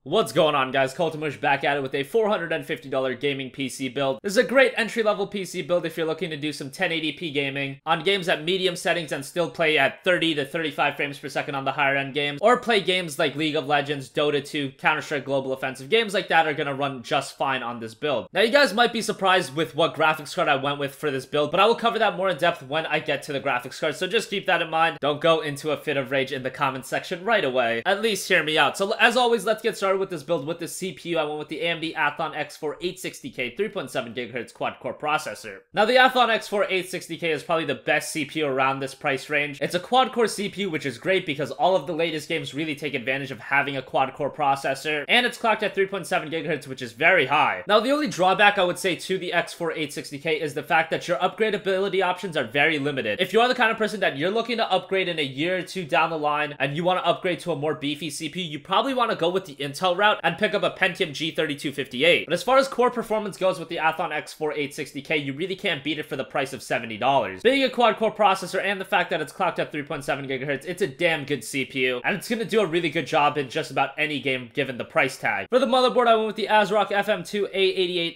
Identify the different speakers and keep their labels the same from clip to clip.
Speaker 1: What's going on, guys? Cultimush back at it with a $450 gaming PC build. This is a great entry-level PC build if you're looking to do some 1080p gaming on games at medium settings and still play at 30 to 35 frames per second on the higher end games, or play games like League of Legends, Dota 2, Counter-Strike Global Offensive. Games like that are gonna run just fine on this build. Now, you guys might be surprised with what graphics card I went with for this build, but I will cover that more in depth when I get to the graphics card, so just keep that in mind. Don't go into a fit of rage in the comment section right away. At least hear me out. So as always, let's get started with this build with the CPU. I went with the AMD Athlon X4 860K 3.7 GHz quad-core processor. Now, the Athlon X4 860K is probably the best CPU around this price range. It's a quad-core CPU, which is great because all of the latest games really take advantage of having a quad-core processor, and it's clocked at 3.7 GHz, which is very high. Now, the only drawback I would say to the X4 860K is the fact that your upgradability options are very limited. If you are the kind of person that you're looking to upgrade in a year or two down the line, and you want to upgrade to a more beefy CPU, you probably want to go with the Intel route and pick up a Pentium G3258. But as far as core performance goes with the Athlon X4 860K, you really can't beat it for the price of $70. Being a quad-core processor and the fact that it's clocked at 3.7 GHz, it's a damn good CPU, and it's going to do a really good job in just about any game given the price tag. For the motherboard, I went with the ASRock FM2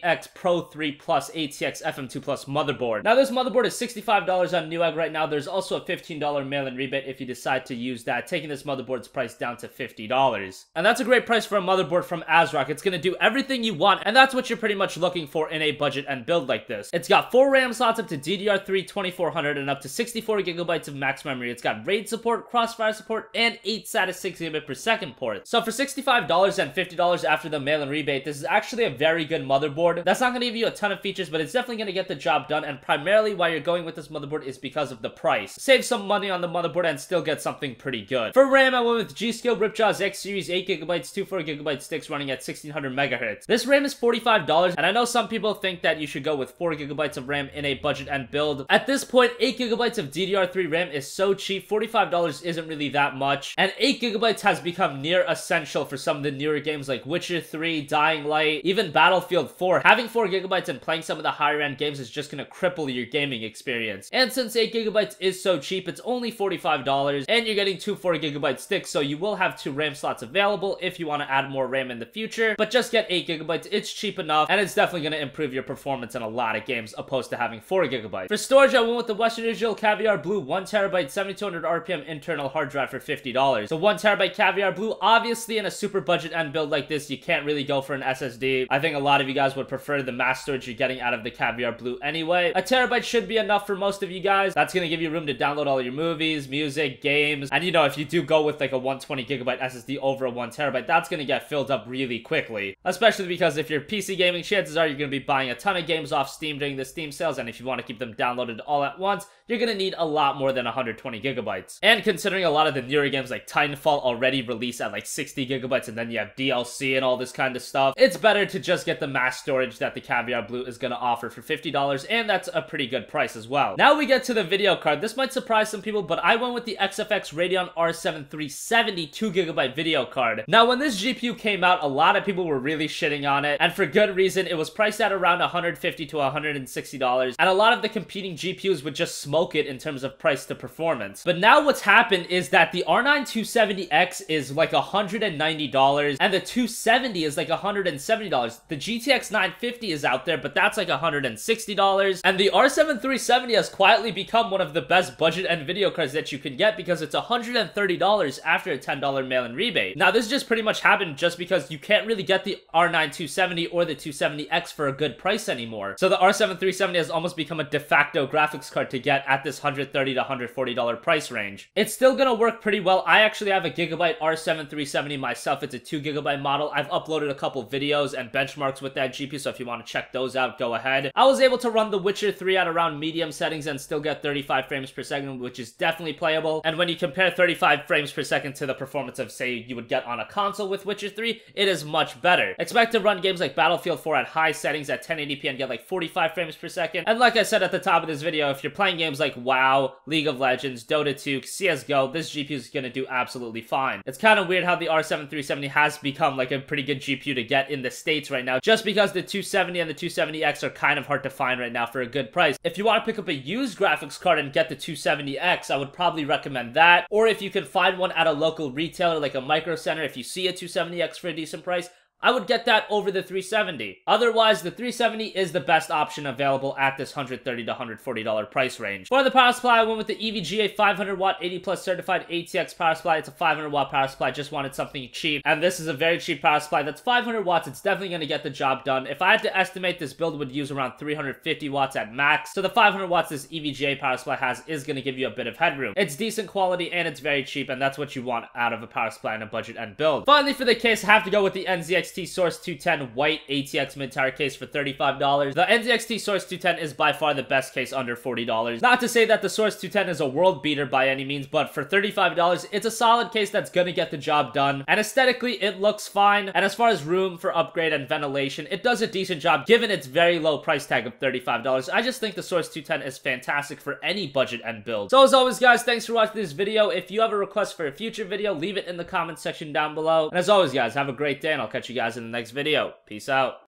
Speaker 1: A88X Pro 3 Plus ATX FM2 Plus motherboard. Now, this motherboard is $65 on Newegg right now. There's also a $15 mail-in rebate if you decide to use that, taking this motherboard's price down to $50. And that's a great price for a motherboard from ASRock. It's going to do everything you want, and that's what you're pretty much looking for in a budget and build like this. It's got 4 RAM slots up to DDR3 2400 and up to 64 gigabytes of max memory. It's got RAID support, crossfire support, and 8 SATA 6 gigabit per second ports. So for $65 and $50 after the mail-in rebate, this is actually a very good motherboard. That's not going to give you a ton of features, but it's definitely going to get the job done, and primarily why you're going with this motherboard is because of the price. Save some money on the motherboard and still get something pretty good. For RAM, I went with G.Skill Ripjaws X Series 8 gigabytes, 24 gigabyte sticks running at 1600 megahertz. This RAM is $45, and I know some people think that you should go with 4 gigabytes of RAM in a budget and build. At this point, 8 gigabytes of DDR3 RAM is so cheap, $45 isn't really that much, and 8 gigabytes has become near essential for some of the newer games like Witcher 3, Dying Light, even Battlefield 4. Having 4 gigabytes and playing some of the higher end games is just gonna cripple your gaming experience. And since 8 gigabytes is so cheap, it's only $45, and you're getting 2 4 gigabyte sticks, so you will have 2 RAM slots available if you want to add more RAM in the future, but just get 8 gigabytes. It's cheap enough, and it's definitely going to improve your performance in a lot of games opposed to having 4 gigabytes. For storage, I went with the Western Digital Caviar Blue 1TB 7200 RPM internal hard drive for $50. The 1TB Caviar Blue, obviously in a super budget end build like this, you can't really go for an SSD. I think a lot of you guys would prefer the mass storage you're getting out of the Caviar Blue anyway. A terabyte should be enough for most of you guys. That's going to give you room to download all your movies, music, games, and you know, if you do go with like a 120 gigabyte SSD over a 1 terabyte, that's going to get filled up really quickly. Especially because if you're PC gaming, chances are you're going to be buying a ton of games off Steam during the Steam sales, and if you want to keep them downloaded all at once, you're going to need a lot more than 120 gigabytes. And considering a lot of the newer games like Titanfall already release at like 60 gigabytes, and then you have DLC and all this kind of stuff, it's better to just get the mass storage that the Caviar Blue is going to offer for $50, and that's a pretty good price as well. Now we get to the video card. This might surprise some people, but I went with the XFX Radeon R7 370 2 gigabyte video card. Now, when this GPU came out, a lot of people were really shitting on it, and for good reason. It was priced at around $150 to $160, and a lot of the competing GPUs would just smoke it in terms of price to performance. But now what's happened is that the R9 270X is like $190, and the 270 is like $170. The GTX 950 is out there, but that's like $160, and the R7 370 has quietly become one of the best budget and video cards that you can get because it's $130 after a $10 mail-in rebate. Now, this just pretty much happened just because you can't really get the R9 270 or the 270X for a good price anymore. So the R7 370 has almost become a de facto graphics card to get at this $130 to $140 price range. It's still gonna work pretty well. I actually have a Gigabyte R7 370 myself. It's a 2 gigabyte model. I've uploaded a couple videos and benchmarks with that GPU, so if you want to check those out, go ahead. I was able to run The Witcher 3 at around medium settings and still get 35 frames per second, which is definitely playable. And when you compare 35 frames per second to the performance of, say, you would get on a console with Witcher 3, it is much better. Expect to run games like Battlefield 4 at high settings at 1080p and get like 45 frames per second. And like I said at the top of this video, if you're playing games like WoW, League of Legends, Dota 2, CSGO, this GPU is going to do absolutely fine. It's kind of weird how the R7 370 has become like a pretty good GPU to get in the States right now, just because the 270 and the 270X are kind of hard to find right now for a good price. If you want to pick up a used graphics card and get the 270X, I would probably recommend that. Or if you can find one at a local retailer like a Micro Center, if you see a 270 270X for a decent price, I would get that over the 370. Otherwise, the 370 is the best option available at this $130 to $140 price range. For the power supply, I went with the EVGA 500-watt 80-plus certified ATX power supply. It's a 500-watt power supply. Just wanted something cheap, and this is a very cheap power supply. That's 500 watts. It's definitely going to get the job done. If I had to estimate, this build would use around 350 watts at max. So the 500 watts this EVGA power supply has is going to give you a bit of headroom. It's decent quality, and it's very cheap, and that's what you want out of a power supply in a budget end build. Finally, for the case, I have to go with the NZXT Source 210 white ATX mid-tower case for $35. The NZXT Source 210 is by far the best case under $40. Not to say that the Source 210 is a world beater by any means, but for $35, it's a solid case that's gonna get the job done. And aesthetically, it looks fine. And as far as room for upgrade and ventilation, it does a decent job given its very low price tag of $35. I just think the Source 210 is fantastic for any budget end build. So as always, guys, thanks for watching this video. If you have a request for a future video, leave it in the comment section down below. And as always, guys, have a great day, and I'll catch you guys in the next video. Peace out.